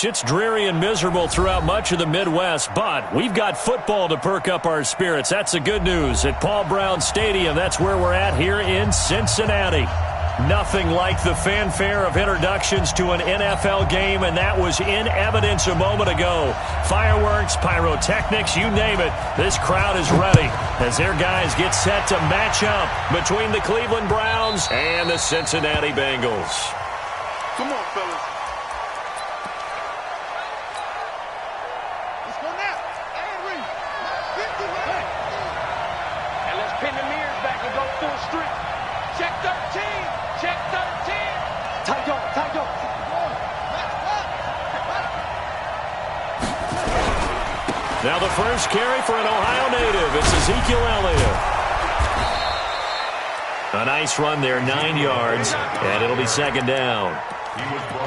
It's dreary and miserable throughout much of the Midwest, but we've got football to perk up our spirits. That's the good news at Paul Brown Stadium. That's where we're at here in Cincinnati. Nothing like the fanfare of introductions to an NFL game, and that was in evidence a moment ago. Fireworks, pyrotechnics, you name it. This crowd is ready as their guys get set to match up between the Cleveland Browns and the Cincinnati Bengals. Come on, fellas. Pin the mirrors back and go full strip. Check 13. Check 13. Tight on, tight on. Now the first carry for an Ohio native. It's Ezekiel Elliott. A nice run there, 9 yards, and it'll be second down.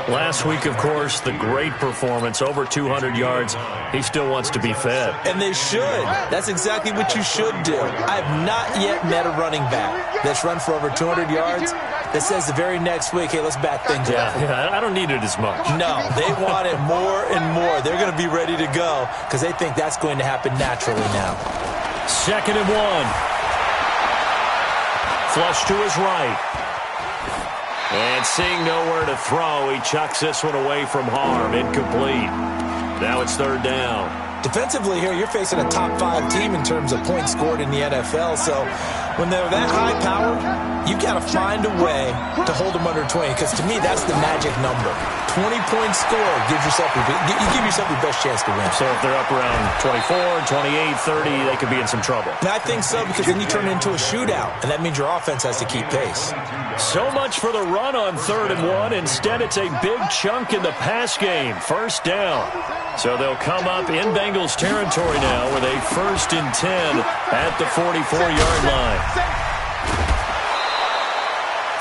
Last week, of course, the great performance, over 200 yards. He still wants to be fed. And they should. That's exactly what you should do. I have not yet met a running back that's run for over 200 yards that says the very next week, hey, let's back things up. Yeah, I don't need it as much. No, they want it more and more. They're going to be ready to go because they think that's going to happen naturally now. 2nd and 1. Flush to his right. And seeing nowhere to throw, he chucks this one away from harm. Incomplete. Now it's 3rd down. Defensively here, you're facing a top 5 team in terms of points scored in the NFL. So when they're that high power, you've got to find a way to hold them under 20. Because to me, that's the magic number. 20 points scored gives yourself you give yourself your best chance to win. So if they're up around 24, 28, 30, they could be in some trouble. And I think so, because then you turn it into a shootout, and that means your offense has to keep pace. So much for the run on 3rd and 1. Instead, it's a big chunk in the pass game. 1st down. So they'll come up in Bengals territory now with a 1st and 10 at the 44-yard line.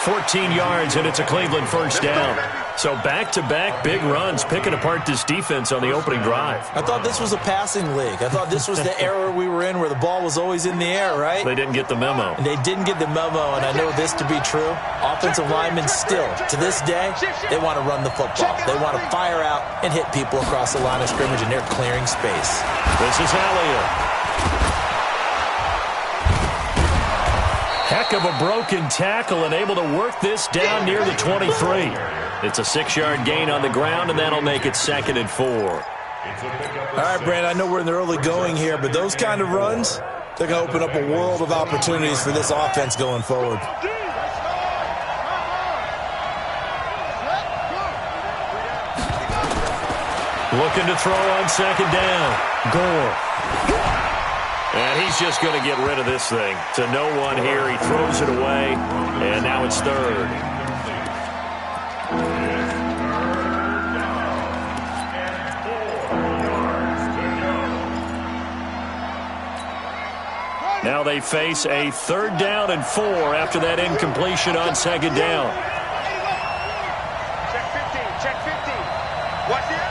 14 yards, and it's a Cleveland 1st down. So back-to-back big runs, picking apart this defense on the opening drive. I thought this was a passing league. I thought this was the era we were in where the ball was always in the air, right? They didn't get the memo. And they didn't get the memo, and I know this to be true. Offensive linemen still, to this day, they want to run the football. They want to fire out and hit people across the line of scrimmage, and they're clearing space. This is Elliott. Heck of a broken tackle and able to work this down near the 23. It's a 6-yard gain on the ground, and that'll make it 2nd and 4. All right, Brandon, I know we're in the early going here, but those kind of runs, they're going to open up a world of opportunities for this offense going forward. Looking to throw on 2nd down. Gore. And he's just going to get rid of this thing. To no one here. He throws it away, and now it's 3rd. Now they face a 3rd down and 4 after that incompletion on 2nd down. Check 15. Check 15. Watch it.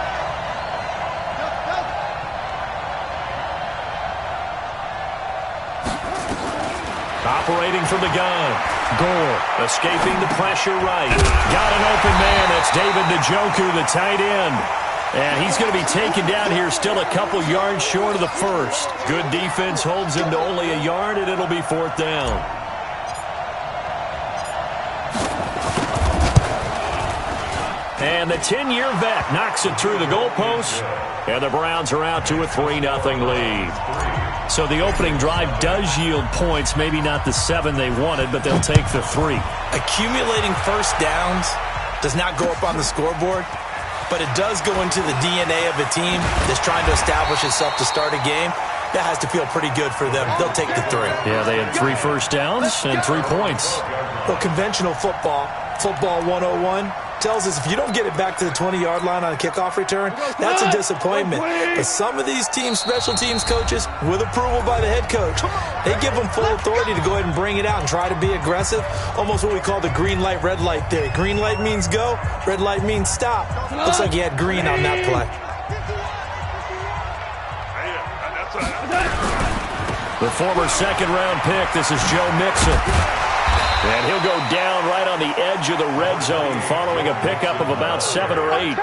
Operating from the gun. Gore escaping the pressure right. Got an open man. That's David Njoku, the tight end. And he's going to be taken down here still a couple yards short of the 1st. Good defense holds him to only a yard, and it'll be 4th down. And the 10-year vet knocks it through the goalpost, and the Browns are out to a 3-0 lead. So the opening drive does yield points, maybe not the 7 they wanted, but they'll take the 3. Accumulating 1st downs does not go up on the scoreboard, but it does go into the DNA of a team that's trying to establish itself to start a game. That has to feel pretty good for them. They'll take the 3. Yeah, they had 3 first downs and 3 points. Well, conventional football 101, tells us if you don't get it back to the 20-yard line on a kickoff return, that's a disappointment. But some of these teams, special teams coaches, with approval by the head coach, they give them full authority to go ahead and bring it out and try to be aggressive. Almost what we call the green light, red light theory. Green light means go, red light means stop. Looks like he had green on that play. The former second-round pick, this is Joe Mixon. And he'll go down right on the edge of the red zone following a pickup of about 7 or 8.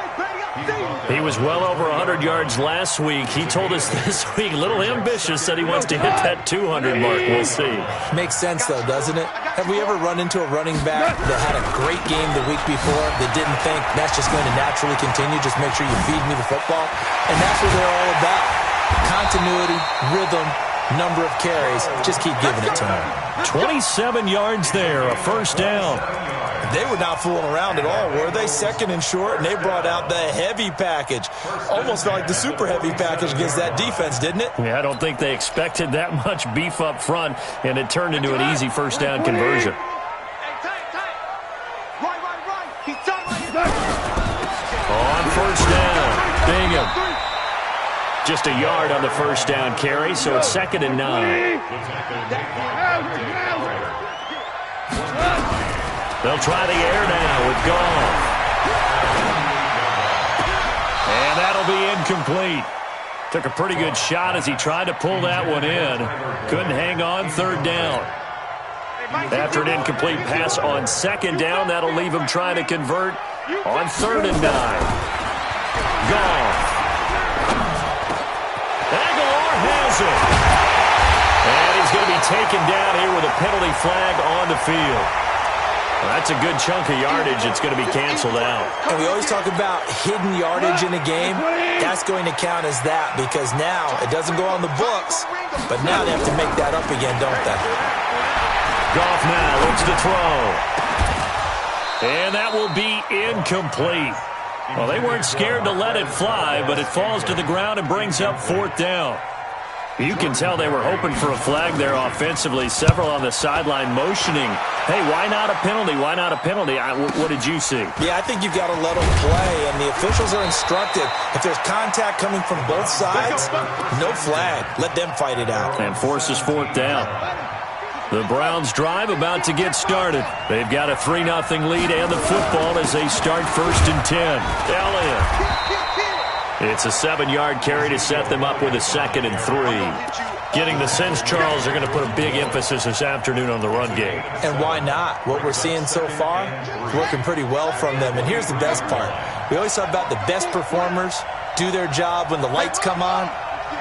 He was well over 100 yards last week. He told us this week, a little ambitious, said he wants to hit that 200 mark. We'll see. Makes sense, though, doesn't it? Have we ever run into a running back that had a great game the week before that didn't think that's just going to naturally continue? Just make sure you feed me the football. And that's what they're all about. Continuity, rhythm, number of carries. Just keep giving it to him. 27 yards there, a first down. They were not fooling around at all, were they? Second and short, and they brought out the heavy package. Almost felt like the super heavy package against that defense, didn't it? Yeah, I don't think they expected that much beef up front, and it turned into an easy first down conversion. On first down, Bingham. Just a yard on the first down carry, so it's 2nd and 9. They'll try the air now with Goff. And that'll be incomplete. Took a pretty good shot as he tried to pull that one in. Couldn't hang on, 3rd down. After an incomplete pass on 2nd down, that'll leave him trying to convert on 3rd and 9. Goff. Aguilar has it. And he's going to be taken down here with a penalty flag on the field. Well, that's a good chunk of yardage. It's going to be canceled out. And we always talk about hidden yardage in a game. That's going to count as that because now it doesn't go on the books, but now they have to make that up again, don't they? Goff now looks to throw. And that will be incomplete. Well, they weren't scared to let it fly, but it falls to the ground and brings up 4th down. You can tell they were hoping for a flag there offensively. Several on the sideline motioning, hey, why not a penalty? Why not a penalty? What did you see? Yeah, I think you've got to let them play, and the officials are instructed. If there's contact coming from both sides, no flag. Let them fight it out. And forces 4th down. The Browns drive about to get started. They've got a 3-0 lead and the football as they start 1st and 10. Elliott. It's a 7-yard carry to set them up with a 2nd and 3. Getting the sense, Charles, they're going to put a big emphasis this afternoon on the run game. And why not? What we're seeing so far is working pretty well from them. And here's the best part. We always talk about the best performers do their job when the lights come on.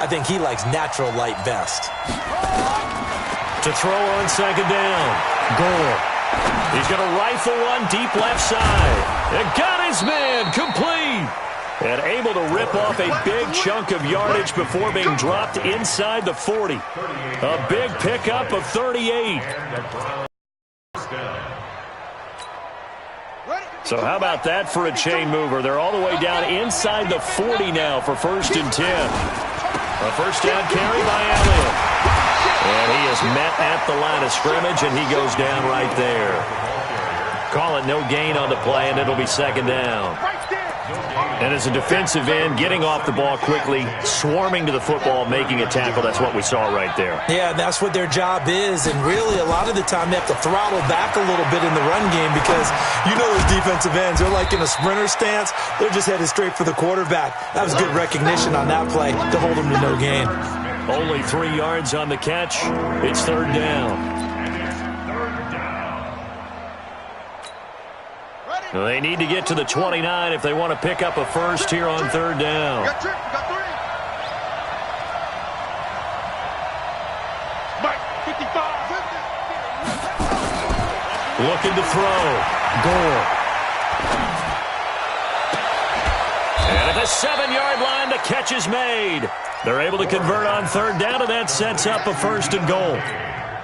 I think he likes natural light best. To throw on 2nd down. Gore. He's going to rifle one deep left side. And got his man complete. And able to rip off a big chunk of yardage before being dropped inside the 40. A big pickup of 38. So how about that for a chain mover? They're all the way down inside the 40 now for 1st and 10. A first down carry by Elliott. And he is met at the line of scrimmage, and he goes down right there. Call it no gain on the play, and it'll be 2nd down. And as a defensive end, getting off the ball quickly, swarming to the football, making a tackle, that's what we saw right there. Yeah, that's what their job is. And really, a lot of the time, they have to throttle back a little bit in the run game because you know those defensive ends, they're like in a sprinter stance. They're just headed straight for the quarterback. That was good recognition on that play to hold them to no gain. Only 3 yards on the catch. It's 3rd down. They need to get to the 29 if they want to pick up a first here on 3rd down. Looking to throw. Gore. And at the 7-yard line, the catch is made. They're able to convert on 3rd down, and that sets up a 1st and goal.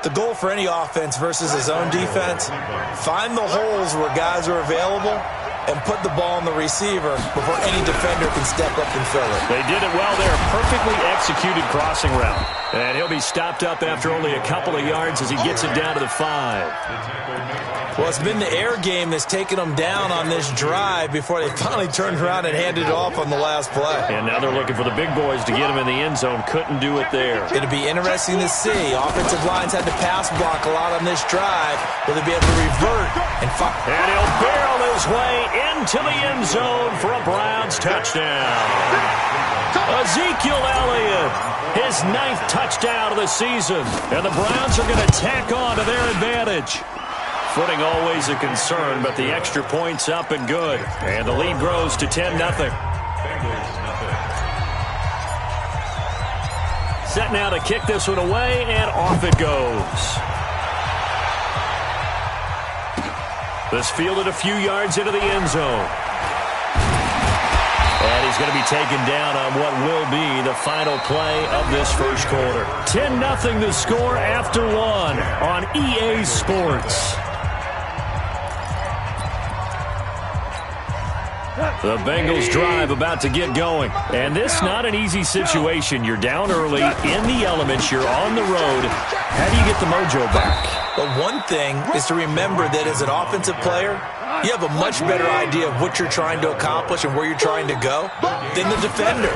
The goal for any offense versus his own defense, find the holes where guys are available and put the ball on the receiver before any defender can step up and fill it. They did it well there. Perfectly executed crossing route. And he'll be stopped up after only a couple of yards as he gets it down to the 5. Well, it's been the air game that's taken them down on this drive before they finally turned around and handed it off on the last play. And now they're looking for the big boys to get him in the end zone. Couldn't do it there. It'll be interesting to see. Offensive lines had to pass block a lot on this drive. Will they be able to revert and fire? And he'll barrel his way into the end zone for a Browns touchdown. Ezekiel Elliott, his 9th touchdown of the season. And the Browns are going to tack on to their advantage. Footing always a concern, but the extra point's up and good. And the lead grows to 10-0. Set now to kick this one away, and off it goes. This fielded a few yards into the end zone. And he's going to be taken down on what will be the final play of this first quarter. 10-0 the score after one on EA Sports. The Bengals drive about to get going. And this not an easy situation. You're down early, in the elements, you're on the road. How do you get the mojo back? Well, one thing is to remember that as an offensive player, you have a much better idea of what you're trying to accomplish and where you're trying to go than the defender.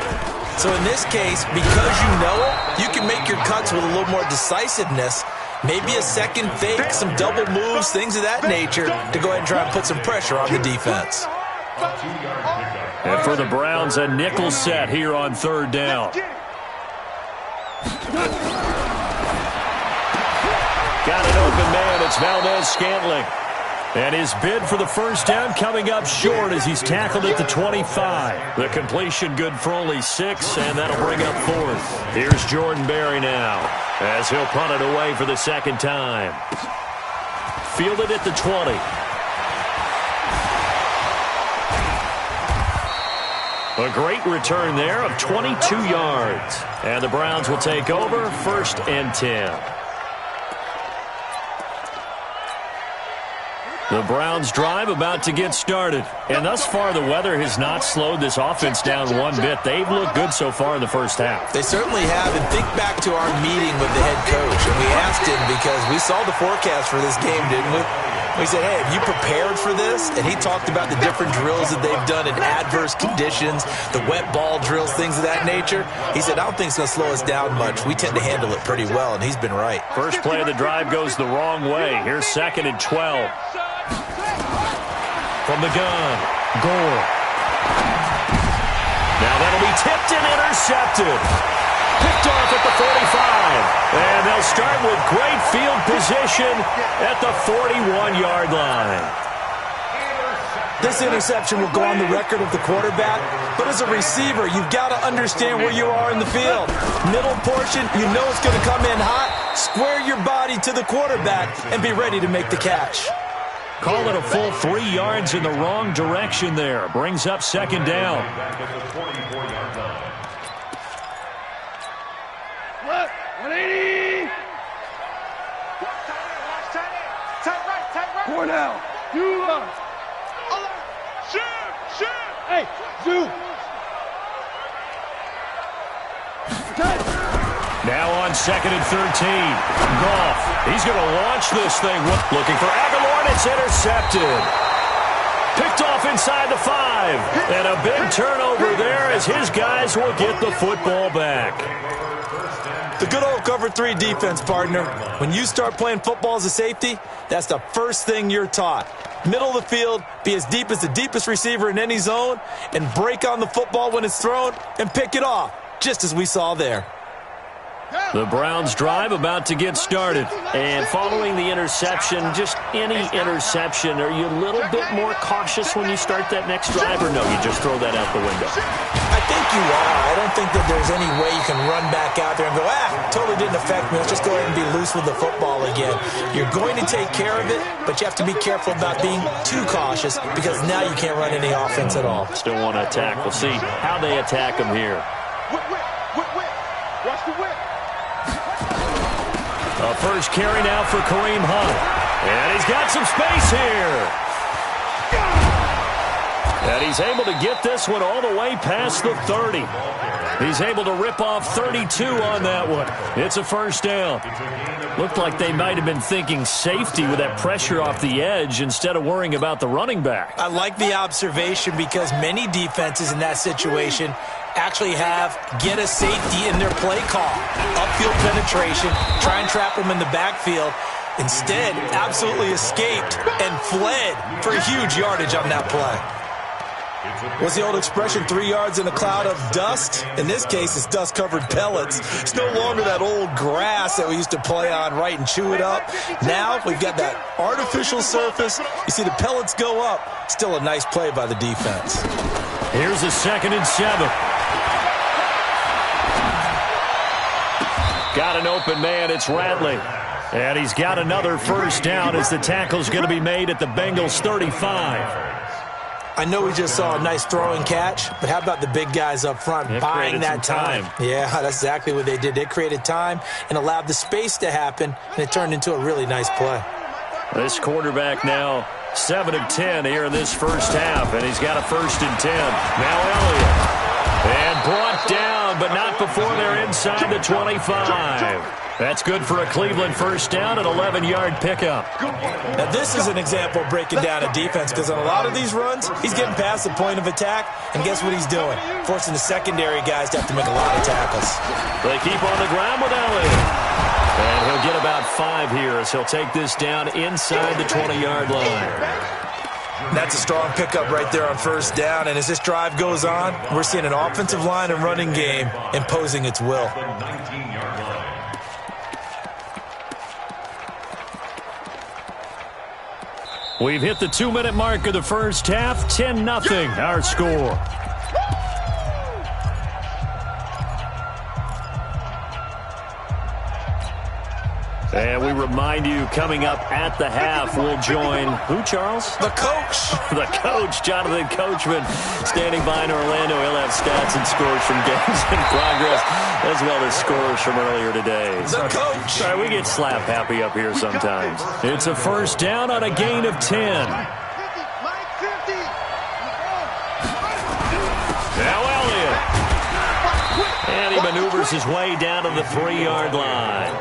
So in this case, because you know it, you can make your cuts with a little more decisiveness, maybe a second fake, some double moves, things of that nature, to go ahead and try and put some pressure on the defense. And for the Browns, a nickel set here on third down. Got an open man. It's Valdez-Scantling. And his bid for the first down coming up short as he's tackled at the 25. The completion good for only 6, and that'll bring up fourth. Here's Jordan Berry now as he'll punt it away for the second time. Fielded at the 20. A great return there of 22 yards. And the Browns will take over, 1st and 10. The Browns drive about to get started. And thus far, the weather has not slowed this offense down one bit. They've looked good so far in the first half. They certainly have. And think back to our meeting with the head coach. And we asked him because we saw the forecast for this game, didn't we? We said, hey, have you prepared for this? And he talked about the different drills that they've done in adverse conditions, the wet ball drills, things of that nature. He said, I don't think it's going to slow us down much. We tend to handle it pretty well, and he's been right. First play of the drive goes the wrong way. Here's 2nd and 12. From the gun, Gore. Now that'll be tipped and intercepted. Picked off at the 45. And they'll start with great field position at the 41-yard line. This interception will go on the record of the quarterback, but as a receiver, you've got to understand where you are in the field. Middle portion, you know it's going to come in hot. Square your body to the quarterback and be ready to make the catch. Call it a full 3 yards in the wrong direction there. Brings up 2nd down. What? 180. Tight right. 4 down. You are. Shoot. Hey, Zoo. Now on 2nd and 13. Goff. He's going to launch this thing. Looking for Aguilar, and it's intercepted. Picked off inside the 5. And a big turnover there as his guys will get the football back. The good old cover 3 defense, partner. When you start playing football as a safety, that's the first thing you're taught. Middle of the field, be as deep as the deepest receiver in any zone, and break on the football when it's thrown and pick it off, just as we saw there. The Browns drive about to get started. And following the interception, just any interception, are you a little bit more cautious when you start that next drive, or no, you just throw that out the window? I think you are. I don't think that there's any way you can run back out there and go, totally didn't affect me. Let's just go ahead and be loose with the football again. You're going to take care of it, but you have to be careful about being too cautious because now you can't run any offense at all. Still want to attack. We'll see how they attack them here. Watch the whip. A first carry now for Kareem Hunt. And he's got some space here. And he's able to get this one all the way past the 30. He's able to rip off 32 on that one. It's a first down. Looked like they might have been thinking safety with that pressure off the edge instead of worrying about the running back. I like the observation because many defenses in that situation actually have get a safety in their play call. Upfield penetration, try and trap them in the backfield. Instead, absolutely escaped and fled for huge yardage on that play. What's the old expression, 3 yards in a cloud of dust? In this case, it's dust-covered pellets. It's no longer that old grass that we used to play on, right, and chew it up. Now we've got that artificial surface. You see the pellets go up. Still a nice play by the defense. Here's a 2nd and 7. Got an open man. It's Radley. And he's got another first down as the tackle's going to be made at the Bengals 35. I know we just saw a nice throw and catch, but how about the big guys up front buying that time? Yeah, that's exactly what they did. They created time and allowed the space to happen, and it turned into a really nice play. This quarterback now 7 of 10 here in this first half, and he's got a 1st and 10. Now Elliott. And brought down, but not before they're inside the 25. That's good for a Cleveland first down, an 11-yard pickup. Now, this is an example of breaking down a defense because on a lot of these runs, he's getting past the point of attack, and guess what he's doing? Forcing the secondary guys to have to make a lot of tackles. They keep on the ground with Elliott. And he'll get about 5 here as he'll take this down inside the 20-yard line. That's a strong pickup right there on first down, and as this drive goes on, we're seeing an offensive line and running game imposing its will. We've hit the 2-minute mark of the first half. 10-0 our score. And we remind you, coming up at the half, we'll join who, Charles? The coach. The coach, Jonathan Coachman, standing by in Orlando. He'll have stats and scores from games in progress, as well as scores from earlier today. The coach. Sorry, we get slap happy up here sometimes. It's a first down on a gain of 10. Now Elliott. And he maneuvers his way down to the 3-yard line.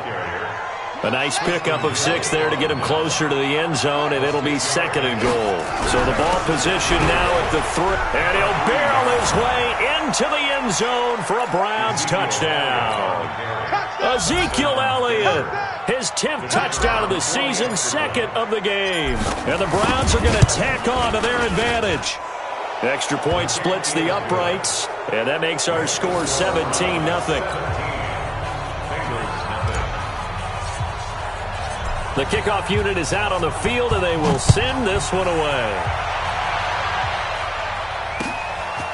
A nice pickup of 6 there to get him closer to the end zone, and it'll be 2nd and goal. So the ball position now at the 3, and he'll barrel his way into the end zone for a Browns touchdown. Ezekiel Elliott, his 10th touchdown of the season, 2nd of the game. And the Browns are going to tack on to their advantage. Extra point splits the uprights, and that makes our score 17-0. The kickoff unit is out on the field, and they will send this one away.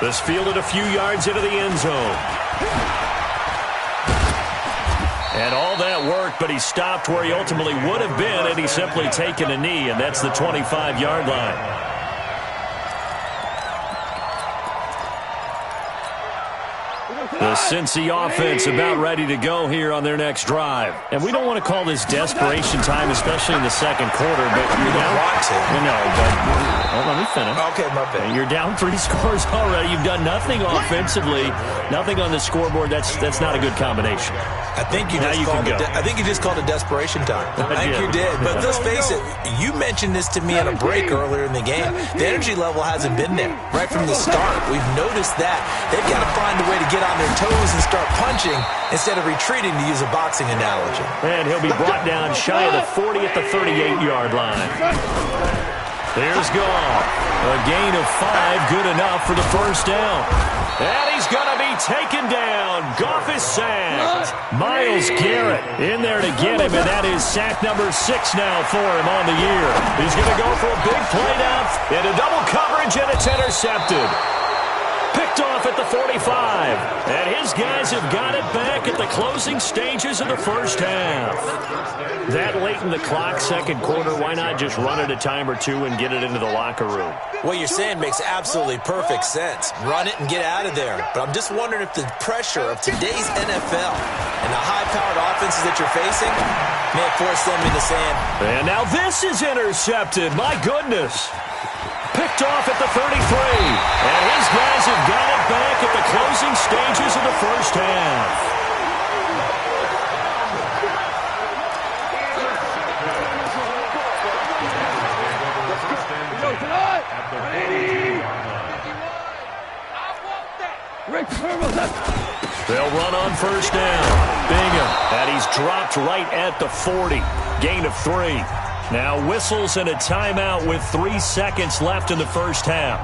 This fielded a few yards into the end zone. And all that worked, but he stopped where he ultimately would have been had he simply taken a knee, and that's the 25-yard line. The Cincy offense about ready to go here on their next drive. And we don't want to call this desperation time, especially in the second quarter, but you're down. Want to. No, but let me finish. Okay, my bad. You're down 3 scores already. You've done nothing offensively, nothing on the scoreboard. That's not a good combination. I think you just called it desperation time. I think you did. But let's face it, you mentioned this to me on a break earlier in the game. The energy level hasn't been there right from the start. We've noticed that. They've got to find a way to get on their toes and start punching instead of retreating, to use a boxing analogy. And he'll be brought down shy of the 40 at the 38-yard line. There's Goff. A gain of 5, good enough for the first down. And he's going to be taken down. Goff is sacked. Myles Garrett in there to get him, and that is sack number 6 now for him on the year. He's going to go for a big play down into double coverage, and it's intercepted. Picked off at the 45. And his guys have got it back at the closing stages of the first half. That late in the clock, second quarter, why not just run it a time or two and get it into the locker room? What you're saying makes absolutely perfect sense. Run it and get out of there. But I'm just wondering if the pressure of today's NFL and the high-powered offenses that you're facing may force them into sand. And now this is intercepted. My goodness. Picked off at the 33. And his guys have got it back at the closing stages of the first half. They'll run on first down. Bingham. And he's dropped right at the 40. Gain of 3. Now whistles and a timeout with 3 seconds left in the first half.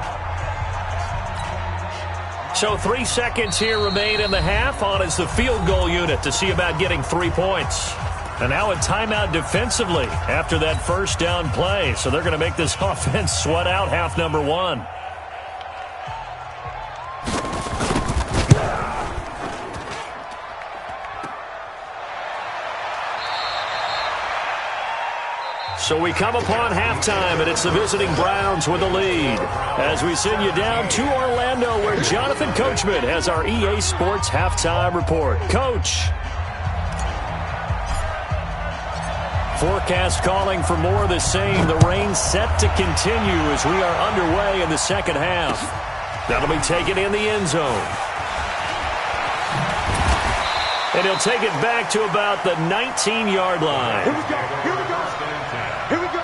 So 3 seconds here remain in the half. On is the field goal unit to see about getting 3 points. And now a timeout defensively after that first down play. So they're going to make this offense sweat out half number 1. So we come upon halftime, and it's the visiting Browns with the lead. As we send you down to Orlando, where Jonathan Coachman has our EA Sports halftime report. Coach. Forecast calling for more of the same. The rain set to continue as we are underway in the second half. That'll be taken in the end zone. And he'll take it back to about the 19-yard line. Here we go. Here we go. Here we go.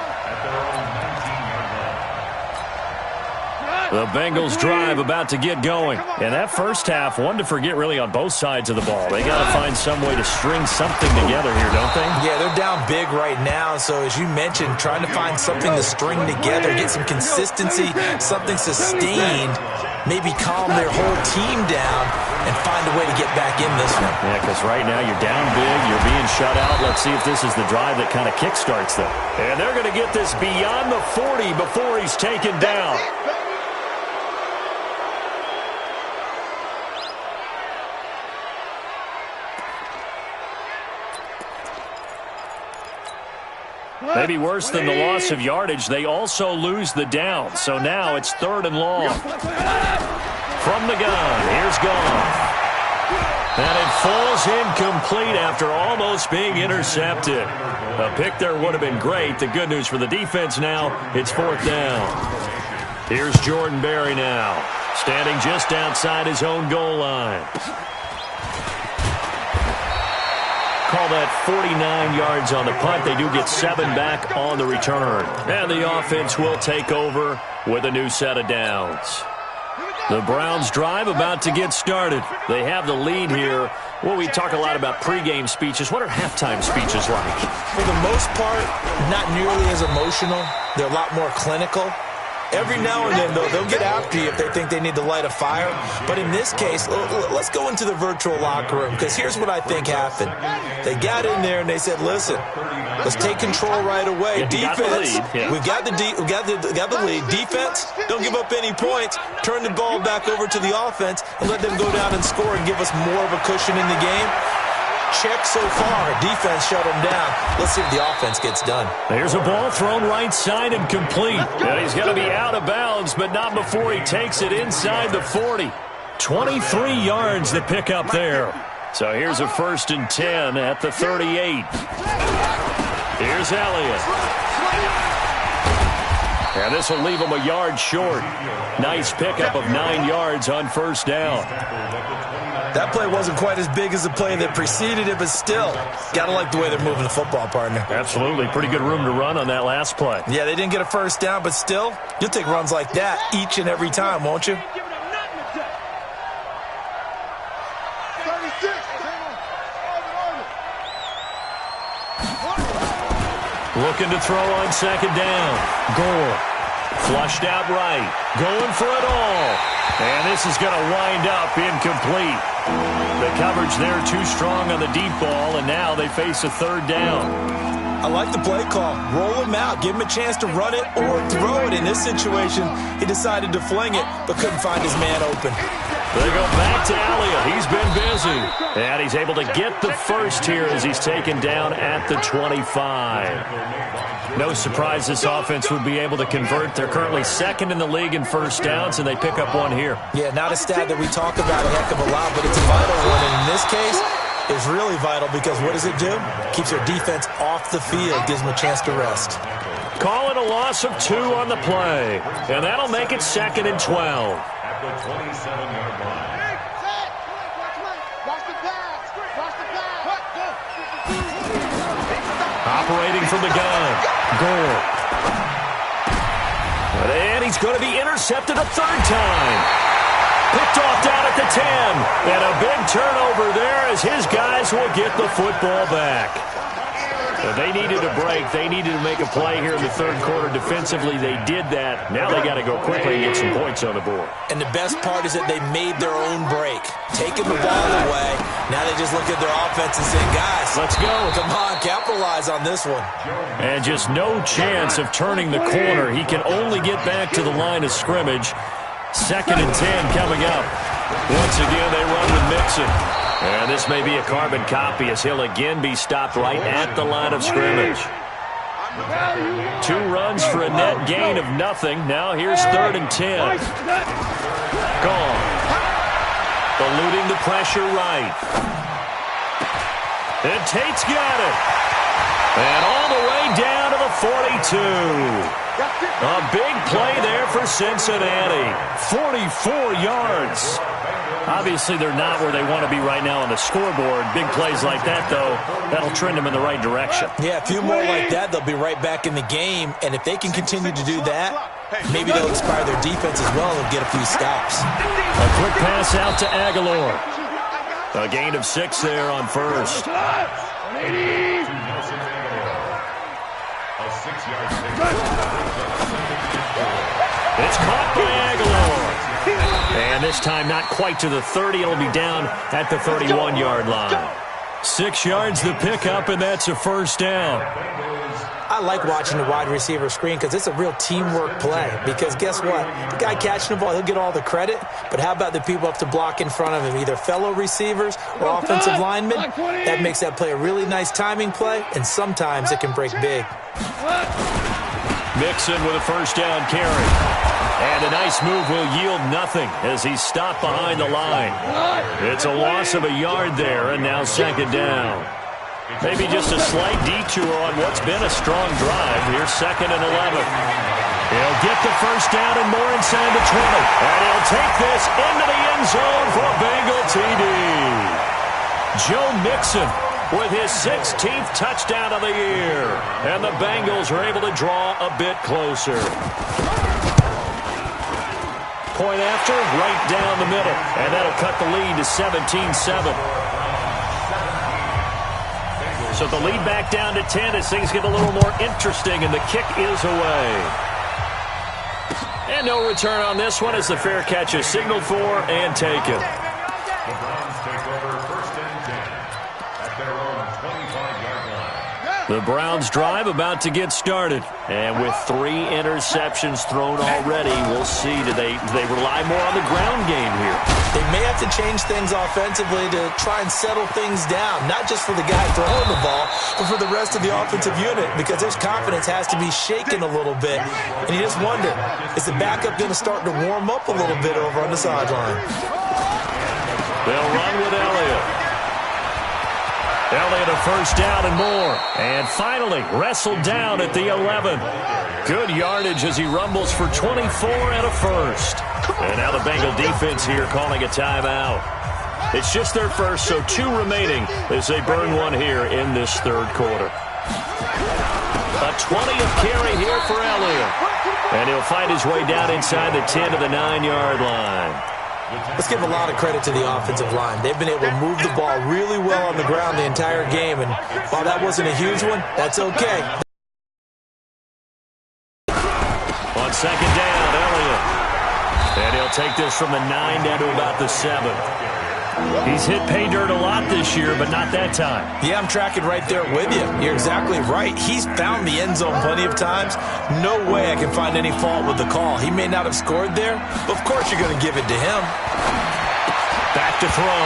The Bengals drive about to get going. And that first half, one to forget really on both sides of the ball. They got to find some way to string something together here, don't they? Yeah, they're down big right now. So as you mentioned, trying to find something to string together, get some consistency, something sustained, maybe calm their whole team down and find a way to get back in this one. Yeah, because right now you're down big, you're being shut out. Let's see if this is the drive that kind of kickstarts them. And they're going to get this beyond the 40 before he's taken down. Maybe worse than the loss of yardage, they also lose the down. So now it's 3rd and long. From the gun, here's Goff. And it falls incomplete after almost being intercepted. A pick there would have been great. The good news for the defense now, it's 4th down. Here's Jordan Berry now, standing just outside his own goal line. Call that 49 yards on the punt. They do get 7 back on the return. And the offense will take over with a new set of downs. The Browns drive about to get started. They have the lead here. Well, we talk a lot about pregame speeches. What are halftime speeches like? For the most part, not nearly as emotional. They're a lot more clinical. Every now and then, though, they'll get after you if they think they need to light a fire. But in this case, let's go into the virtual locker room, because here's what I think happened. They got in there and they said, listen, let's take control right away. Defense, we've got the lead. Defense, don't give up any points. Turn the ball back over to the offense and let them go down and score and give us more of a cushion in the game. Check so far. Defense shut him down. Let's see if the offense gets done. There's a ball thrown right side and complete. And he's going to be out of bounds, but not before he takes it inside the 40. 23 yards to pick up there. So here's a 1st and 10 at the 38. Here's Elliott. And this will leave him a yard short. Nice pickup of 9 yards on 1st down. That play wasn't quite as big as the play that preceded it, but still, got to like the way they're moving the football, partner. Absolutely. Pretty good room to run on that last play. Yeah, they didn't get a 1st down, but still, you'll take runs like that each and every time, won't you? Looking to throw on 2nd down. Gore. Flushed out right. Going for it all. And this is going to wind up incomplete. The coverage there too strong on the deep ball, and now they face a 3rd down. I like the play call. Roll him out. Give him a chance to run it or throw it. In this situation, he decided to fling it, but couldn't find his man open. They go back to Elliott. He's been busy. And he's able to get the first here as he's taken down at the 25. No surprise this offense would be able to convert. They're currently 2nd in the league in 1st downs, and they pick up 1 here. Yeah, not a stat that we talk about a heck of a lot, but it's a vital one. And in this case, it's really vital because what does it do? Keeps their defense off the field, gives them a chance to rest. Call it a loss of 2 on the play, and that'll make it 2nd and 12. At the 27-yard line. Operating from the gun. Gore. And he's going to be intercepted a 3rd time. Picked off down at the 10. And a big turnover there as his guys will get the football back. They needed a break. They needed to make a play here in the 3rd quarter. Defensively, they did that. Now they got to go quickly and get some points on the board. And the best part is that they made their own break. Taking the ball away. Now they just look at their offense and say, guys, let's go. Come on, capitalize on this one. And just no chance of turning the corner. He can only get back to the line of scrimmage. 2nd and 10 coming up. Once again, they run with Mixon. And this may be a carbon copy as he'll again be stopped right at the line of scrimmage. 2 runs for a net gain of nothing. Now here's 3rd and 10. Gone. Eluding the pressure right. And Tate's got it. And all the way down to the 42. A big play there for Cincinnati. 44 yards. Obviously, they're not where they want to be right now on the scoreboard. Big plays like that, though, that'll trend them in the right direction. Yeah, a few more like that, they'll be right back in the game. And if they can continue to do that, maybe they'll inspire their defense as well and get a few stops. A quick pass out to Aguilar. A gain of 6 there on first. It's caught by Aguilar. And this time not quite to the 30. It'll be down at the 31-yard line. 6 yards the pickup, and that's a first down. I like watching the wide receiver screen because it's a real teamwork play. Because guess what? The guy catching the ball, he'll get all the credit. But how about the people up to block in front of him, either fellow receivers or offensive linemen? That makes that play a really nice timing play, and sometimes it can break big. Mixon with a first down carry. And a nice move will yield nothing as he's stopped behind the line. It's a loss of a yard there, and now 2nd down. Maybe just a slight detour on what's been a strong drive. Here's 2nd and 11. He'll get the first down and more inside the 20. And he'll take this into the end zone for a Bengal TD. Joe Mixon with his 16th touchdown of the year. And the Bengals are able to draw a bit closer. Point after, right down the middle. And that'll cut the lead to 17-7. So the lead back down to 10 as things get a little more interesting, and the kick is away. And no return on this one as the fair catch is signaled for and taken. The Browns take over 1st and 10 at their own 25-yard line. The Browns drive about to get started. And with 3 interceptions thrown already, we'll see. Do they rely more on the ground game here? They may have to change things offensively to try and settle things down, not just for the guy throwing the ball, but for the rest of the offensive unit, because their confidence has to be shaken a little bit. And you just wonder, is the backup going to start to warm up a little bit over on the sideline? They'll run with Elliott. Elliott a first down and more. And finally wrestled down at the 11. Good yardage as he rumbles for 24 and a first. And now the Bengal defense here calling a timeout. It's just their first, so 2 remaining as they burn one here in this 3rd quarter. A 20 of carry here for Elliott. And he'll find his way down inside the 10 to the 9-yard line. Let's give a lot of credit to the offensive line. They've been able to move the ball really well on the ground the entire game, and while that wasn't a huge one, that's okay. On 2nd down, Elliott. And he'll take this from the 9 down to about the 7. He's hit pay dirt a lot this year, but not that time. Yeah, I'm tracking right there with you. You're exactly right. He's found the end zone plenty of times. No way I can find any fault with the call. He may not have scored there, but of course you're going to give it to him. Back to throw.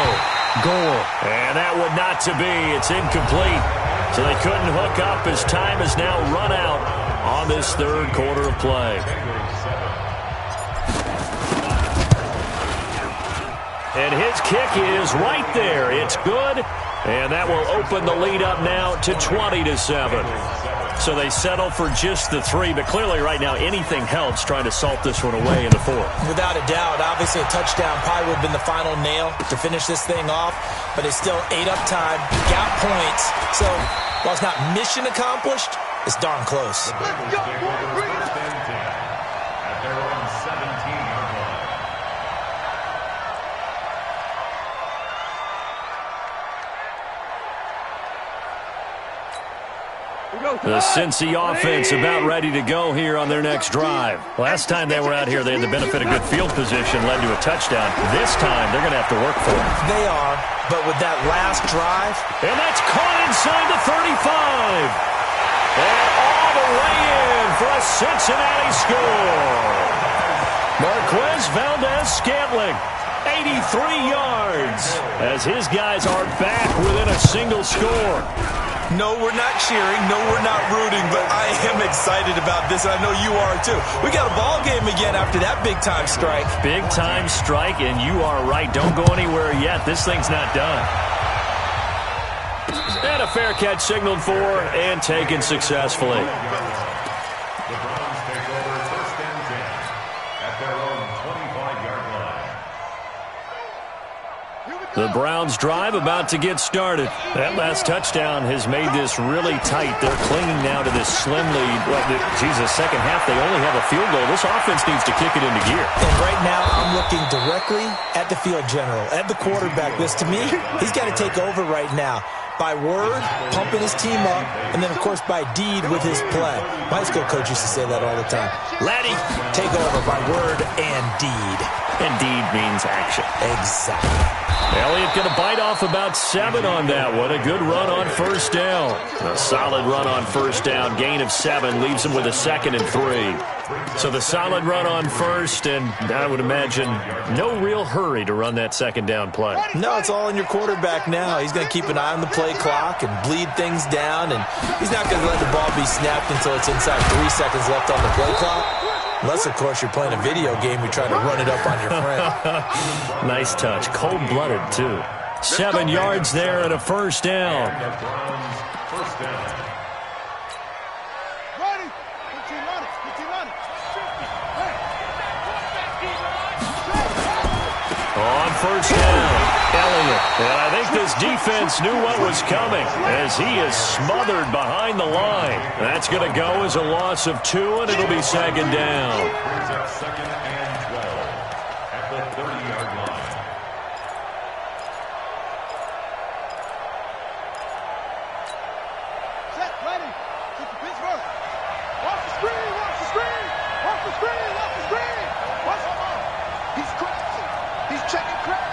Gore. And that would not to be. It's incomplete. So they couldn't hook up as time is now run out on this 3rd quarter of play. And his kick is right there. It's good. And that will open the lead up now to 20-7. So they settle for just the 3. But clearly right now anything helps trying to salt this one away in the 4th. Without a doubt. Obviously a touchdown probably would have been the final nail to finish this thing off. But it's still ate up time. Got points. So while it's not mission accomplished, it's darn close. Let's go, boys. At their own 17-yard line. The Cincy offense about ready to go here on their next drive. Last time they were out here, they had the benefit of good field position, led to a touchdown. This time, they're going to have to work for it. They are, but with that last drive. And that's caught inside the 35. And all the way in for a Cincinnati score. Marquez Valdez-Scantling, 83 yards, as his guys are back within a single score. No, we're not cheering. No, we're not rooting, but I am excited about this, and I know you are too. We got a ball game again after that big-time strike. Big-time strike, and you are right. Don't go anywhere yet. This thing's not done. And a fair catch signaled for and taken successfully. The Browns take over first and 10 at their own 25-yard line. The Browns drive about to get started. That last touchdown has made this really tight. They're clinging now to this slim lead. Well, Jesus, second half, they only have a field goal. This offense needs to kick it into gear. And right now, I'm looking directly at the field general, at the quarterback. This, to me, he's got to take over right now. By word, pumping his team up, and then, of course, by deed with his play. My high school coach used to say that all the time. Laddie, take over by word and deed. And deed means action. Exactly. Elliott going to bite off about 7 on that one. A good run on first down. A solid run on first down. Gain of 7 leaves him with a 2nd and 3. So the solid run on first, and I would imagine no real hurry to run that second down play. No, it's all in your quarterback now. He's going to keep an eye on the play clock and bleed things down, and he's not going to let the ball be snapped until it's inside 3 seconds left on the play clock. Unless, of course, you're playing a video game, you try to run it up on your friend. Nice touch. Cold-blooded, too. 7 yards there and a first down. First down. On first down, Elliott. And I think this defense knew what was coming as he is smothered behind the line. That's going to go as a loss of 2, and it'll be second down. Brings up second and 12 at the 30-yard line. Set, ready. Set the pitch first. Watch the screen, watch the screen. Watch the screen, watch the screen. Watch the ball. He's crossing. He's checking crack.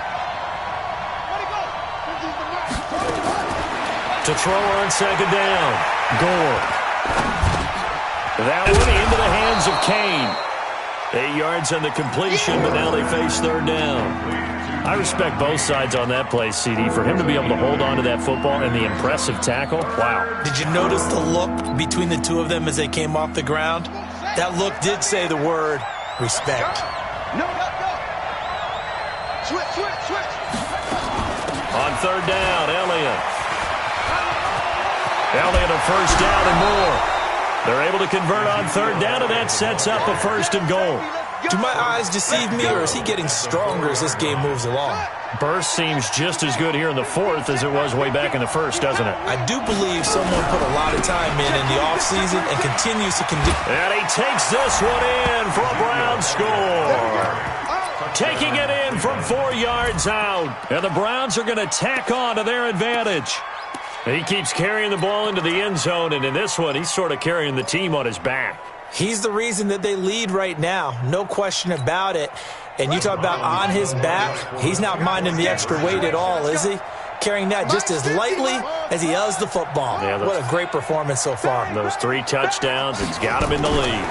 Let it go. This is the match. To throw on second down, Gore. That one into the hands of Kane. 8 yards on the completion, but now they face third down. I respect both sides on that play, CD. For him to be able to hold on to that football and the impressive tackle, wow. Did you notice the look between the two of them as they came off the ground? That look did say the word respect. No. Switch. On third down, Elliott a first down and more. They're able to convert on third down, and that sets up a first and goal. Do my eyes deceive me, or is he getting stronger as this game moves along? Burst seems just as good here in the fourth as it was way back in the first, doesn't it? I do believe someone put a lot of time in the offseason and continues to And he takes this one in for a Browns score. Taking it in from 4 yards out. And the Browns are going to tack on to their advantage. He keeps carrying the ball into the end zone, and in this one, he's sort of carrying the team on his back. He's the reason that they lead right now. No question about it. And you talk about on his back, he's not minding the extra weight at all, is he? Carrying that just as lightly as he does the football. Yeah, what a great performance so far. Those 3 touchdowns, it's got him in the lead.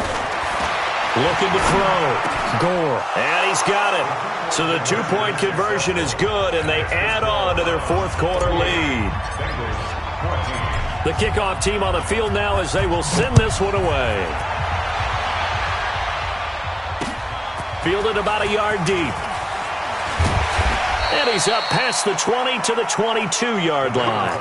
Looking to throw. Gore. And he's got it. So the 2-point conversion is good, and they add on to their fourth quarter lead. The kickoff team on the field now as they will send this one away. Fielded about a yard deep. And he's up past the 20 to the 22-yard line.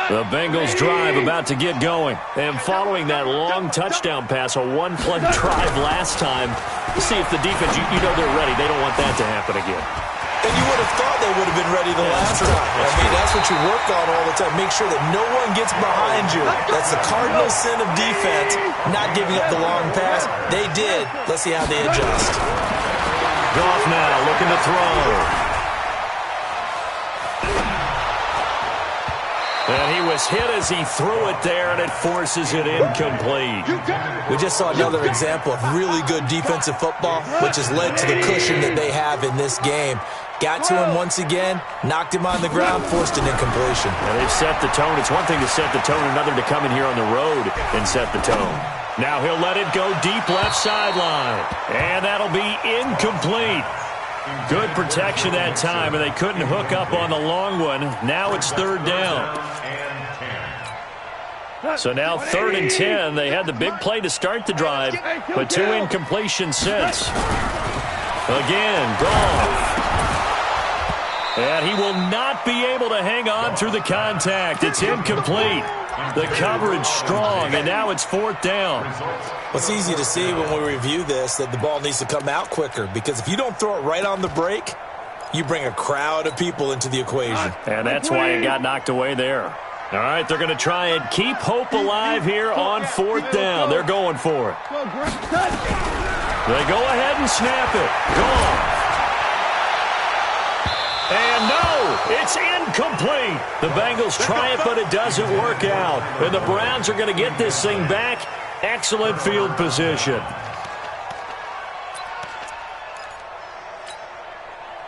The Bengals drive about to get going. And following that long touchdown pass, a one-play drive last time, see if the defense, you know they're ready. They don't want that to happen again. And you would have thought they would have been ready the last time. I mean, that's what you work on all the time. Make sure that no one gets behind you. That's the cardinal sin of defense, not giving up the long pass. They did. Let's see how they adjust. Goff now looking to throw. And he was hit as he threw it there, and it forces it incomplete. We just saw another example of really good defensive football, which has led to the cushion that they have in this game. Got to him once again, knocked him on the ground, forced an incompletion. Now they've set the tone. It's one thing to set the tone, another to come in here on the road and set the tone. Now he'll let it go deep left sideline. And that'll be incomplete. Good protection that time, and they couldn't hook up on the long one. Now it's 3rd down. So now 3rd and 10. They had the big play to start the drive, but 2 incompletions since. Again, Goff. And he will not be able to hang on through the contact. It's incomplete. The coverage strong, and now it's 4th down. Well, it's easy to see when we review this that the ball needs to come out quicker, because if you don't throw it right on the break, you bring a crowd of people into the equation. And that's why it got knocked away there. All right, they're going to try and keep hope alive here on 4th down. They're going for it. They go ahead and snap it. Gone. And no, it's incomplete. The Bengals try it, but it doesn't work out. And the Browns are going to get this thing back. Excellent field position.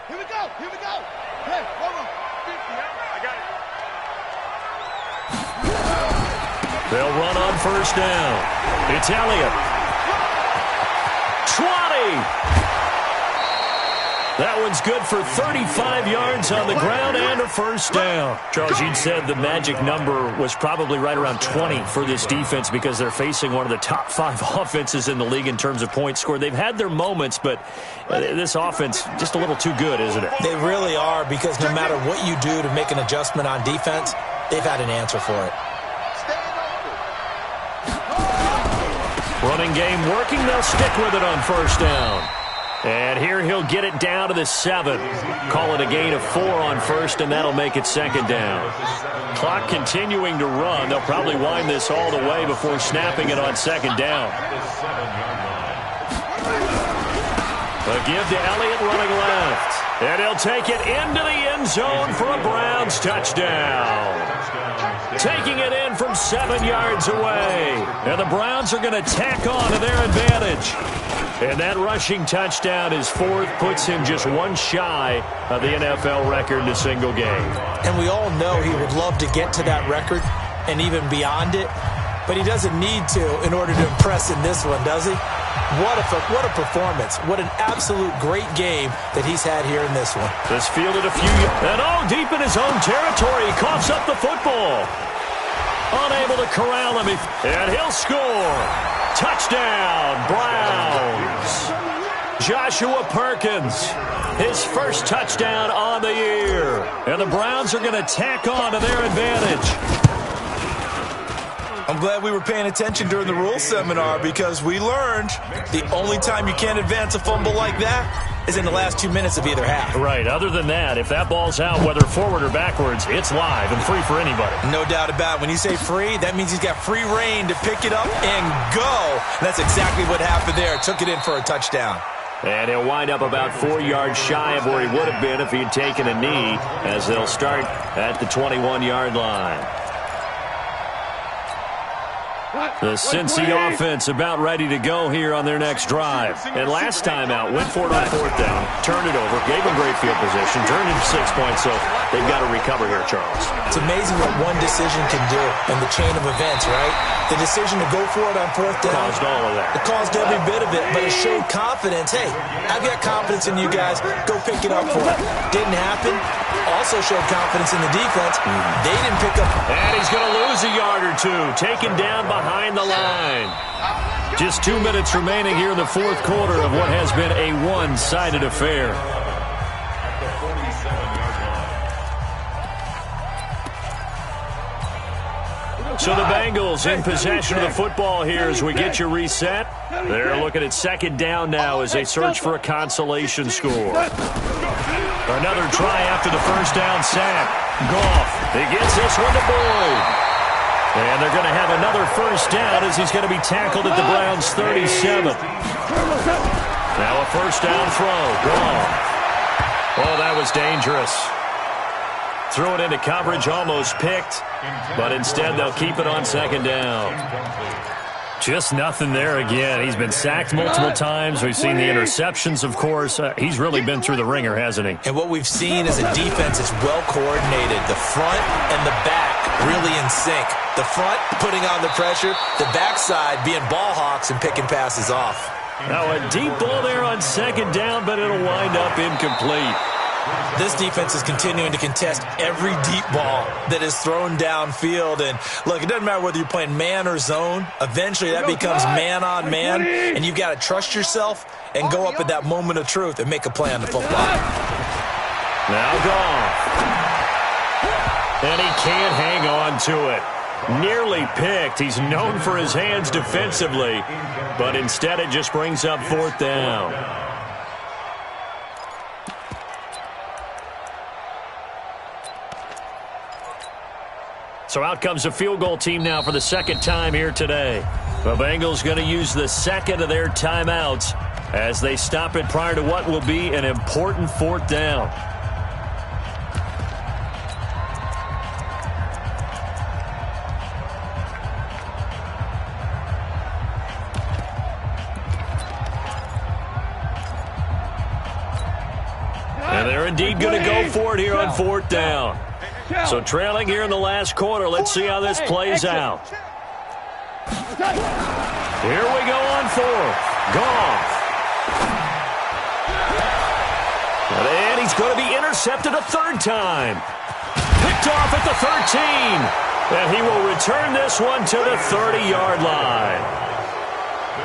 Here we go. Here we go. Hey, hold on. I got it. They'll run on 1st down. It's Elliott. 20. That one's good for 35 yards on the ground and a 1st down. Charles, you'd said the magic number was probably right around 20 for this defense because they're facing one of the top 5 offenses in the league in terms of points scored. They've had their moments, but this offense just a little too good, isn't it? They really are, because no matter what you do to make an adjustment on defense, they've had an answer for it. Running game working. They'll stick with it on 1st down. And here he'll get it down to the 7. Call it a gain of 4 on 1st, and that'll make it 2nd down. Clock continuing to run. They'll probably wind this all the way before snapping it on 2nd down. A give to Elliott running left. And he'll take it into the end zone for a Browns touchdown. Taking it in from 7 yards away. And the Browns are going to tack on to their advantage. And that rushing touchdown is 4th, puts him just one shy of the NFL record in a single game. And we all know he would love to get to that record and even beyond it, but he doesn't need to in order to impress in this one, does he? What a performance. What an absolute great game that he's had here in this one. This fielded a few, and deep in his own territory, he coughs up the football. Unable to corral him, and he'll score. Touchdown, Browns. Joshua Perkins, his first touchdown on the year. And the Browns are going to tack on to their advantage. I'm glad we were paying attention during the rules seminar, because we learned the only time you can't advance a fumble like that is in the last 2 minutes of either half. Right. Other than that, if that ball's out, whether forward or backwards, it's live and free for anybody. No doubt about it. When you say free, that means he's got free reign to pick it up and go. And that's exactly what happened there. Took it in for a touchdown. And he'll wind up about 4 yards shy of where he would have been if he had taken a knee, as they'll start at the 21-yard line. The Cincy offense about ready to go here on their next drive. And last time out, went for it on 4th down, turned it over, gave them great field position, turned into 6 points, so they've got to recover here, Charles. It's amazing what one decision can do in the chain of events, right? The decision to go for it on 4th down. Caused all of that. It caused every bit of it, but it showed confidence. Hey, I've got confidence in you guys. Go pick it up for it. Didn't happen. Also showed confidence in the defense. They didn't pick up. And he's going to lose a yard or two. Taken down behind the line. Just 2 minutes remaining here in the 4th quarter of what has been a one-sided affair. So the Bengals in possession of the football here as we get you reset. They're looking at 2nd down now as they search for a consolation score. Another try after the 1st down sack. Goff, he gets this one to Boyd. And they're going to have another 1st down as he's going to be tackled at the Browns' 37. Now a 1st down throw. Goff. Oh, that was dangerous. Threw it into coverage, almost picked, but instead they'll keep it on 2nd down. Just nothing there again. He's been sacked multiple times. We've seen the interceptions, of course. He's really been through the ringer, hasn't he? And what we've seen is a defense that's well coordinated. The front and the back really in sync. The front putting on the pressure, the backside being ball hawks and picking passes off. Now a deep ball there on second down, but it'll wind up incomplete. This defense is continuing to contest every deep ball that is thrown downfield. And, look, it doesn't matter whether you're playing man or zone. Eventually that becomes man on man, and you've got to trust yourself and go up at that moment of truth and make a play on the football. Now Goff. And he can't hang on to it. Nearly picked. He's known for his hands defensively, but instead it just brings up fourth down. So out comes a field goal team now for the second time here today. The Bengals going to use the second of their timeouts as they stop it prior to what will be an important fourth down. And they're indeed going to go for it here on fourth down. So trailing here in the last quarter. Let's see how this plays out. Here we go on fourth. Goff. And he's going to be intercepted a third time. Picked off at the 13. And he will return this one to the 30-yard line.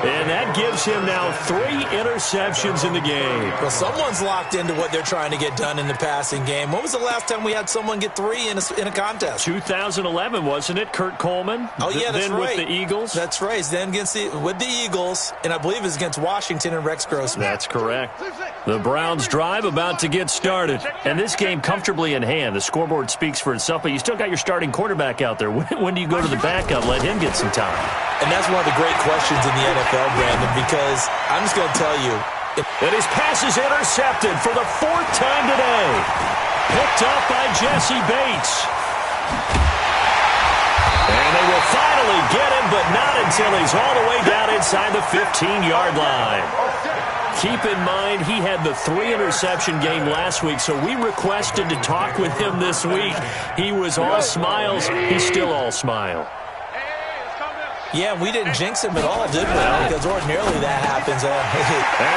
And that gives him now 3 interceptions in the game. Well, someone's locked into what they're trying to get done in the passing game. When was the last time we had someone get 3 in a contest? 2011, wasn't it? Kurt Coleman? Oh, yeah, that's then right. With the Eagles? That's right. Then with the Eagles, and I believe it's against Washington and Rex Grossman. That's correct. The Browns drive about to get started. And this game comfortably in hand. The scoreboard speaks for itself, but you still got your starting quarterback out there. When do you go to the backup, let him get some time? And that's one of the great questions in the NFL, Brandon, because I'm just going to tell you. And his pass is intercepted for the 4th time today. Picked up by Jesse Bates. And they will finally get him, but not until he's all the way down inside the 15-yard line. Keep in mind, he had the 3-interception game last week, so we requested to talk with him this week. He was all smiles. He's still all smile. Yeah, we didn't jinx him at all, did we? Because ordinarily that happens. And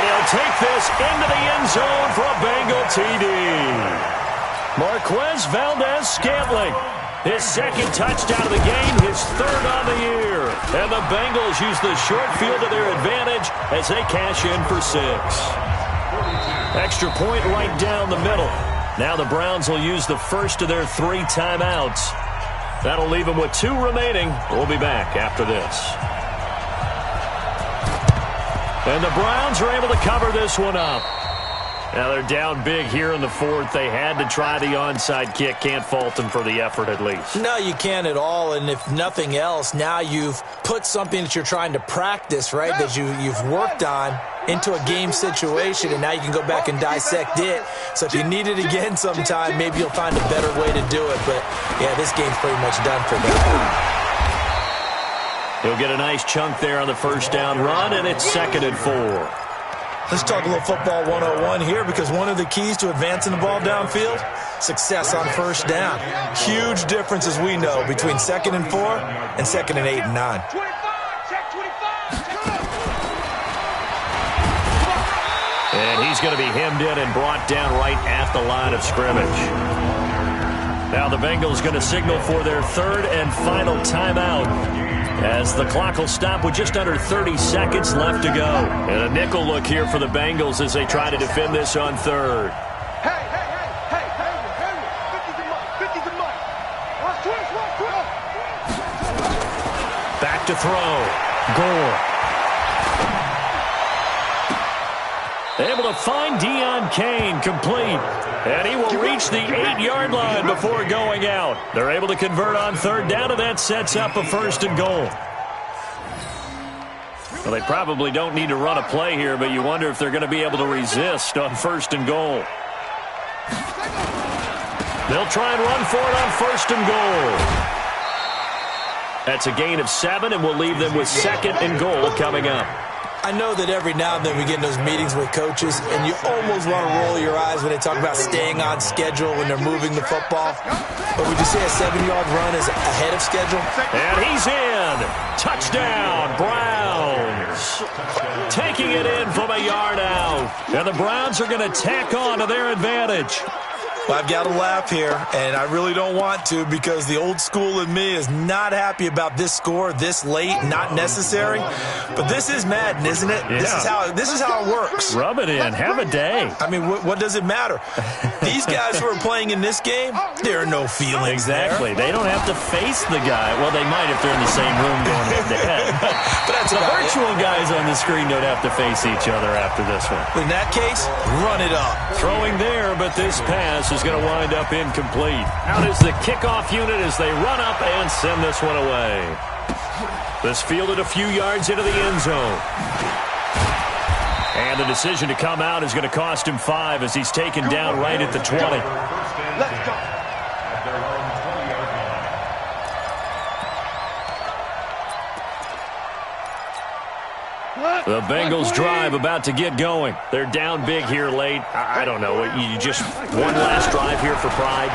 he'll take this into the end zone for a Bengal TD. Marquez Valdez-Scantling, his 2nd touchdown of the game, his 3rd on the year. And the Bengals use the short field to their advantage as they cash in for 6. Extra point right down the middle. Now the Browns will use the first of their 3 timeouts. That'll leave them with 2 remaining. We'll be back after this. And the Browns are able to cover this one up. Now they're down big here in the 4th. They had to try the onside kick. Can't fault them for the effort at least. No, you can't at all. And if nothing else, now you've put something that you're trying to practice, right, that you've worked on into a game situation, and now you can go back and dissect it. So if you need it again sometime, maybe you'll find a better way to do it. But, yeah, this game's pretty much done for them. He'll get a nice chunk there on the first down run, and it's 2nd and 4. Let's talk a little football 101 here, because one of the keys to advancing the ball downfield, success on first down. Huge difference, as we know, between 2nd and 4 and 2nd and 8 and 9. And he's going to be hemmed in and brought down right at the line of scrimmage. Now the Bengals going to signal for their 3rd and final timeout, as the clock will stop with just under 30 seconds left to go. And a nickel look here for the Bengals as they try to defend this on 3rd. Back to throw. Gore. Able to find Deion Kane, complete. And he will reach the 8-yard line before going out. They're able to convert on 3rd down, and that sets up a 1st and goal. Well, they probably don't need to run a play here, but you wonder if they're going to be able to resist on 1st and goal. They'll try and run for it on 1st and goal. That's a gain of 7, and we'll leave them with 2nd and goal coming up. I know that every now and then we get in those meetings with coaches, and you almost want to roll your eyes when they talk about staying on schedule when they're moving the football. But would you say a 7-yard run is ahead of schedule? And he's in. Touchdown, Browns. Taking it in from a yard out. And the Browns are going to tack on to their advantage. Well, I've got to laugh here, and I really don't want to because the old school in me is not happy about this score this late, not necessary. But this is Madden, isn't it? Yeah. This is how it works. Rub it in. Have a day. I mean, what does it matter? These guys who are playing in this game, there are no feelings. Exactly. There. They don't have to face the guy. Well, they might if they're in the same room going head-to-head. But that's the about virtual it. guys on the screen don't have to face each other after this one. In that case, run it up. Throwing there, but this pass is going to wind up incomplete. Out is the kickoff unit as they run up and send this one away. This fielded a few yards into the end zone. And the decision to come out is going to cost him 5 as he's taken down right at the 20. Let's go. At their own 20-yard line. The Bengals drive about to get going. They're down big here late. I don't know. You just one last drive here for pride.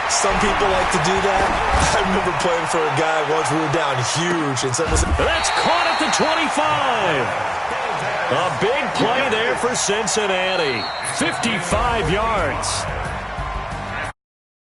Some people like to do that. I remember playing for a guy once we were down huge, and someone said, That's caught at the 25. A big play there for Cincinnati. 55 yards.